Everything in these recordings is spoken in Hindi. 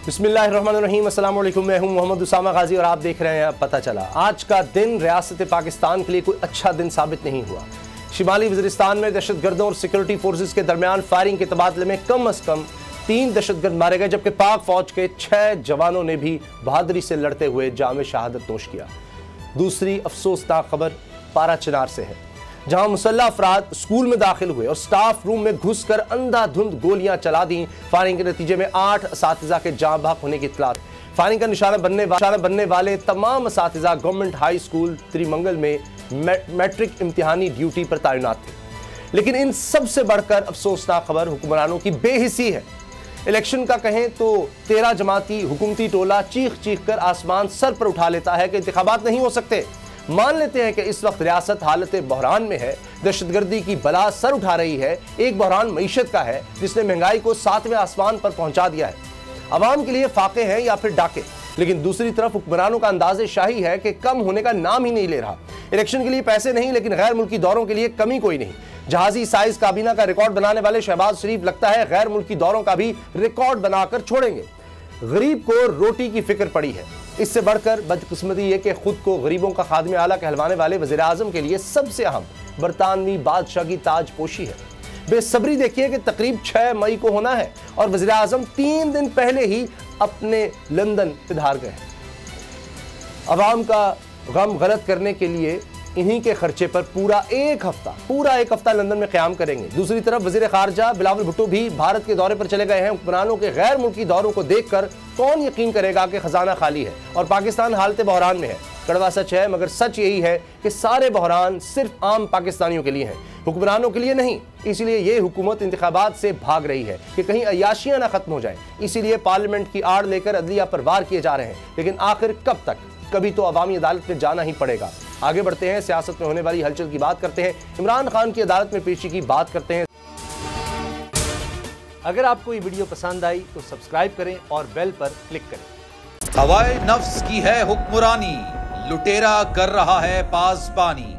बिस्मिल्लाहिर्रहमानिर्रहीम, अस्सलाम वालेकुम। मैं हूं मोहम्मद उसामा गाजी और आप देख रहे हैं पता चला। आज का दिन रियासत पाकिस्तान के लिए कोई अच्छा दिन साबित नहीं हुआ। शिमाली वज़ीरिस्तान में दहशतगर्दों और सिक्योरिटी फोर्सेस के दरमियान फायरिंग के तबादले में कम अज़ कम 3 दहशतगर्द मारे गए, जबकि पाक फौज के 6 जवानों ने भी बहादुरी से लड़ते हुए जाम शहादत नोश किया। दूसरी अफसोसनाक खबर पारा चिनार से है, जहां मुसल्लह अफराद स्कूल में दाखिल हुए और स्टाफ रूम में घुसकर अंधाधुंध गोलियां चला दी। फायरिंग के नतीजे में 8 असातिज़ा के जाँ बहक होने की इत्तला। फायरिंग का निशाना बनने वाले तमाम असातिज़ा गवर्नमेंट हाई स्कूल त्रिमंगल में मैट्रिक इम्तिहानी ड्यूटी पर तैनात थे। लेकिन इन सबसे बढ़कर अफसोसनाक खबर हुक्मरानों की बेहिसी है। इलेक्शन का कहें तो 13 जमाती हुकूमती टोला चीख चीख कर आसमान सर पर उठा लेता है कि इंतखाबात नहीं हो सकते। मान लेते हैं कि इस वक्त रियासत हालत बहरान में है, दहशतगर्दी की बला सर उठा रही है। एक बहरान मईशत का है जिसने महंगाई को 7वें आसमान पर पहुंचा दिया है। अवाम के लिए फाके हैं या फिर डाके। लेकिन दूसरी तरफ हुक्मरानों का अंदाज़े शाही है कि कम होने का नाम ही नहीं ले रहा। इलेक्शन के लिए पैसे नहीं, लेकिन गैर मुल्की दौरों के लिए कमी कोई नहीं। जहाजी साइज काबीना का रिकॉर्ड बनाने वाले शहबाज शरीफ लगता है गैर मुल्की दौरों का भी रिकॉर्ड बनाकर छोड़ेंगे। गरीब को रोटी की फिक्र पड़ी है। इससे बढ़कर बदकिस्मती यह कि खुद को गरीबों का खादमे आला कहलवाने वाले वज़ीर आज़म के लिए सबसे अहम बरतानवी बादशाह की ताजपोशी है। बेसब्री देखिए कि तकरीब 6 मई को होना है और वज़ीर आज़म 3 दिन पहले ही अपने लंदन पिधार गए। अवाम का गम गलत करने के लिए इन्हीं के खर्चे पर पूरा एक हफ्ता लंदन में क़याम करेंगे। दूसरी तरफ वज़ीर ख़ारजा बिलावल भुट्टो भी भारत के दौरे पर चले गए हैं। हुक्मरानों के गैर मुल्की दौरों को देखकर कौन यकीन करेगा कि खजाना खाली है और पाकिस्तान हालत बहरान में है। कड़वा सच है, मगर सच यही है कि सारे बहरान सिर्फ आम पाकिस्तानियों के लिए हैं, हुक्मरानों के लिए नहीं। इसलिए ये हुकूमत इंतखाबात से भाग रही है कि कहीं अय्याशियां ना खत्म हो जाए। इसीलिए पार्लियामेंट की आड़ लेकर अदलिया पर वार किए जा रहे हैं। लेकिन आखिर कब तक? कभी तो अवामी अदालत में जाना ही पड़ेगा। आगे बढ़ते हैं, सियासत में होने वाली हलचल की बात करते हैं। इमरान खान की अदालत में पेशी की बात करते हैं। अगर आपको ये वीडियो पसंद आई तो सब्सक्राइब करें और बेल पर क्लिक करें। हवाए नफ्स की है हुक्मरानी, लुटेरा कर रहा है पासबानी।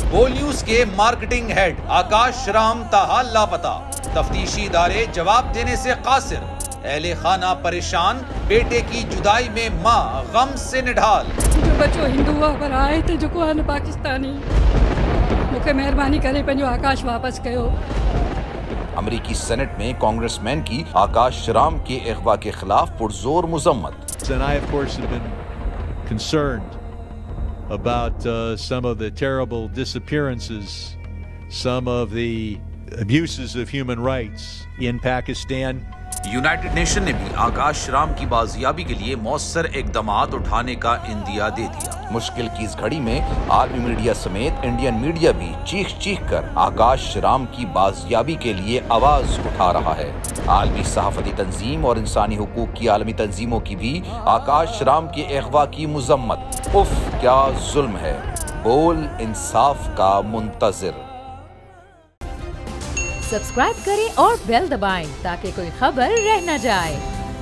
बोल न्यूज के मार्केटिंग हेड आकाश राम ताहा लापता, तफ्तीशी इदारे जवाब देने से कासिर। अहले खाना परेशान, बेटे की जुदाई में माँ गम से निढाल। जो बच्चो हिंदू पर आए थे जो को पाकिस्तानी, मुझे मेहरबानी करे पंहिंजो आकाश वापस कयो। अमेरिकी सेनेट में कांग्रेसमैन की आकाश राम के अगवा के खिलाफ पुरजोर मुजम्मत। And I, of course, have been concerned about some of the terrible disappearances, some of the abuses of human rights in Pakistan. United nation ने भी आकाश राम की बाजियाबी के लिए मौसर इकदामात उठाने का इंदिया दे दिया। मुश्किल की इस घड़ी में आर्मी मीडिया समेत इंडियन मीडिया भी चीख चीख कर आकाश राम की बाजियाबी के लिए आवाज उठा रहा है। आलमी सहाफती तंजीम और इंसानी हुकूक की आलमी तंजीमों की भी आकाश राम के अगवा की मुजम्मत। उफ, क्या जुल्म है। बोल इंसाफ का मुंतजिर। सब्सक्राइब करें और बेल दबाएं ताकि कोई खबर रह न जाए।